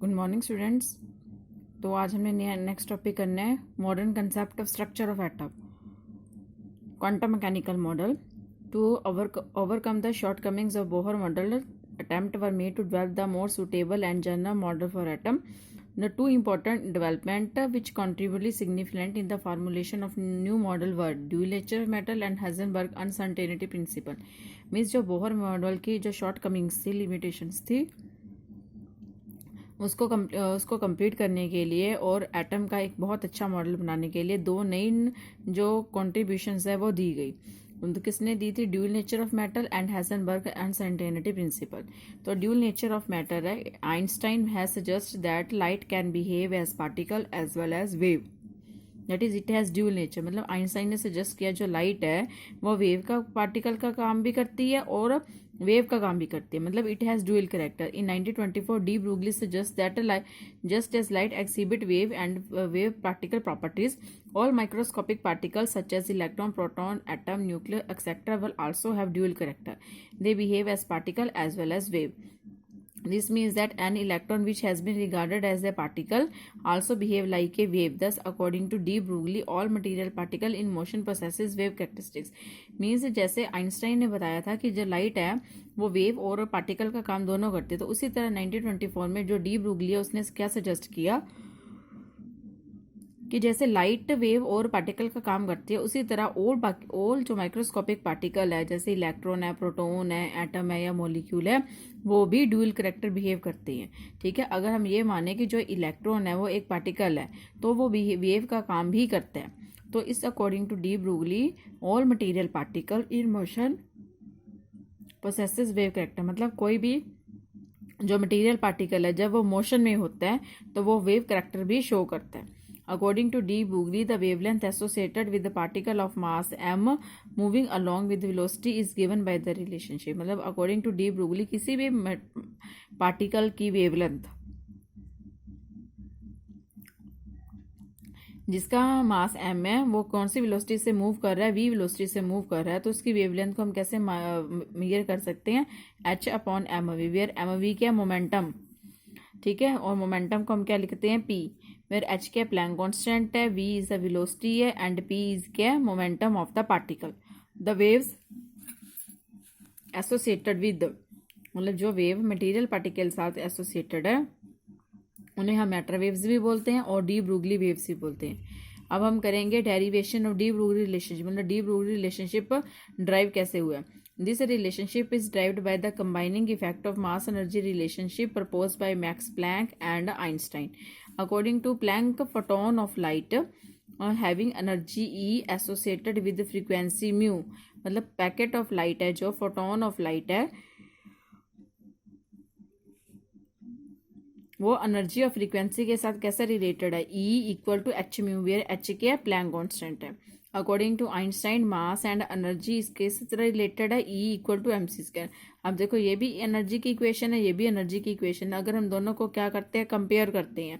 Good morning students. तो आज हमने नेक्स्ट टॉपिक करना है modern concept of structure of atom, quantum mechanical model. To overcome the shortcomings of Bohr model, attempt were made to develop the more suitable and general model for atom. The two important development which contributed significantly in the formulation of new model were dual nature of metal and Heisenberg uncertainty principle. Means जो Bohr model की जो short Cummings थी, limitations थी, उसको complete करने के लिए और एटम का एक बहुत अच्छा मॉडल बनाने के लिए दो नई जो कॉन्ट्रीब्यूशंस है वो दी गई। उनको किसने दी थी? Dual nature of metal and Heisenberg uncertainty principle. तो ड्यूल नेचर ऑफ मैटर है, Einstein has suggest that light can behave as particle as well as wave, that is it has dual nature. मतलब Einstein ने suggest किया जो light है वो wave का particle का काम भी करती है और वेव का काम भी करती है, मतलब it has dual character. In 1924 de Broglie suggest that just as light exhibit wave and wave particle properties, all microscopic particles such as electron, proton, atom, nucleus, etc. will also have dual character. They behave as particle as well as wave. This means that an electron which has been regarded as a particle also behave like a wave. Thus, according to de Broglie, all material particle in motion possesses wave characteristics. Means जैसे Einstein ने बताया था कि जो light है वो wave और particle का काम दोनों करती है, तो उसी तरह 1924 में जो डी ब्रूगली है उसने क्या सजेस्ट किया कि जैसे लाइट वेव और पार्टिकल का काम करती है उसी तरह ऑल जो माइक्रोस्कोपिक पार्टिकल है जैसे इलेक्ट्रॉन है, प्रोटॉन है, एटम है या मॉलिक्यूल है वो भी ड्यूअल कैरेक्टर बिहेव करते हैं। ठीक है, अगर हम ये माने कि जो इलेक्ट्रॉन है वो एक पार्टिकल है तो वो वेव का काम भी करता है। तो इस according to de Broglie all material particle in motion possesses wave character, मतलब कोई भी जो मटीरियल पार्टिकल है जब वो मोशन में होता है तो वो वेव कैरेक्टर भी शो करता है। According to de Broglie, the wavelength associated with the particle of mass m moving along with velocity is given by the relationship. मतलब according to de Broglie किसी भी पार्टिकल की वेवलेंथ जिसका मास m है वो कौन सी वेलोसिटी से मूव कर रहा है? v वेलोसिटी से मूव कर रहा है, तो उसकी वेवलेंथ को हम कैसे मेजर कर सकते हैं? h upon m v, where m v क्या? मोमेंटम। ठीक है, और मोमेंटम को हम क्या लिखते हैं? p, वेयर h क्या? प्लैंक कांस्टेंट है, v इज द वेलोसिटी है एंड p इज क्या? Momentum of the particle. The waves associated with, मतलब जो वेव मटेरियल पार्टिकल साथ एसोसिएटेड है उन्हें हम मैटर वेव्स भी बोलते हैं और डी ब्रूगली वेव्स भी बोलते हैं। अब हम करेंगे डेरिवेशन ऑफ डी ब्रूगली रिलेशनशिप, मतलब डी ब्रूगली रिलेशनशिप ड्राइव कैसे हुआ। This relationship is derived by the combining effect of mass-energy relationship proposed by Max Planck and Einstein. According to Planck, photon of light having energy E associated with the frequency mu, मतलब packet of light है जो photon of light है वो energy और frequency के साथ कैसे related है? E equal to h mu, where h के प्लैंक कांस्टेंट है। According to Einstein mass and energy इसके तरह रिलेटेड है, E equal to m c square. अब देखो ये भी एनर्जी की इक्वेशन है, ये भी एनर्जी की इक्वेशन है। अगर हम दोनों को क्या करते हैं? कंपेयर करते हैं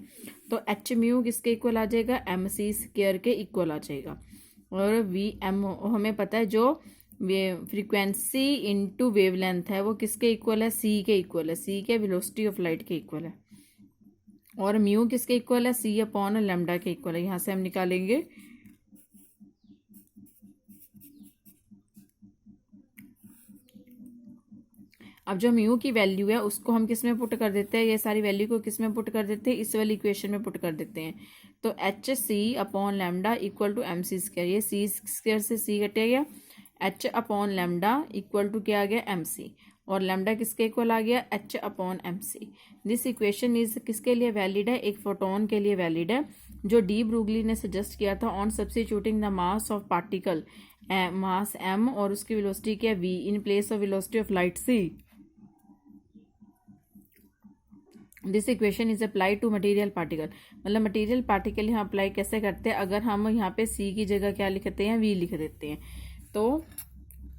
तो एच म्यू किसके इक्वल आ जाएगा? एम सी स्क्वायर के इक्वल आ जाएगा। और वी एम हमें पता है जो फ्रीक्वेंसी इंटू वेवलेंथ है वो किसके इक्वल है? सी के इक्वल है, सी के वेलोसिटी ऑफ लाइट के इक्वल है। और म्यू किसके इक्वल है? सी अपॉन लेमडा के इक्वल है। यहां से हम निकालेंगे अब जो म्यू की वैल्यू है उसको हम किस में पुट कर देते हैं? ये सारी वैल्यू को किस में पुट कर देते हैं? इस वाली इक्वेशन में पुट कर देते हैं। तो h c upon lambda equal to m c square, ये सी स्क्वायर से सी कटे गया, h upon lambda equal to क्या आ गया? एम सी, और लेमडा किसके इक्वल आ गया? H upon m c. This equation is किसके लिए वैलिड है? एक फोटोन के लिए वैलिड है जो डी ब्रूगली ने सजेस्ट किया था on substituting the mass of particle mass m और उसकी वेलोसिटी क्या? v in place of velocity of light c। This equation is apply to material particle, मतलब मटेरियल पार्टिकल यहाँ अप्लाई कैसे करते हैं? अगर हम यहाँ पे c की जगह क्या लिखते हैं? v लिख देते हैं। तो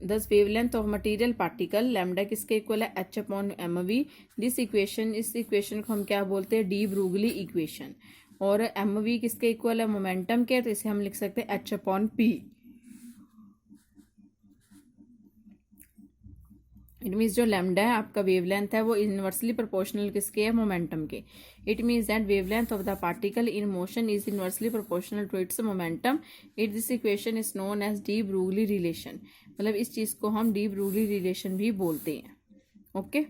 thus wavelength of material particle lambda किसके इक्वल है? h upon m v. This equation, इस इक्वेशन को हम क्या बोलते हैं? De Broglie equation. और एम वी किसके इक्वल है? मोमेंटम के, तो इसे हम लिख सकते हैं h upon p. It means जो लैम्डा है आपका वेवलेंथ है वो इनवर्सली प्रोपोर्शनल किसके है, मोमेंटम के। It means that wavelength of the particle in motion is inversely proportional to its momentum. It this equation is known as de Broglie relation. मतलब इस चीज को हम डी ब्रूगली रिलेशन भी बोलते हैं। ओके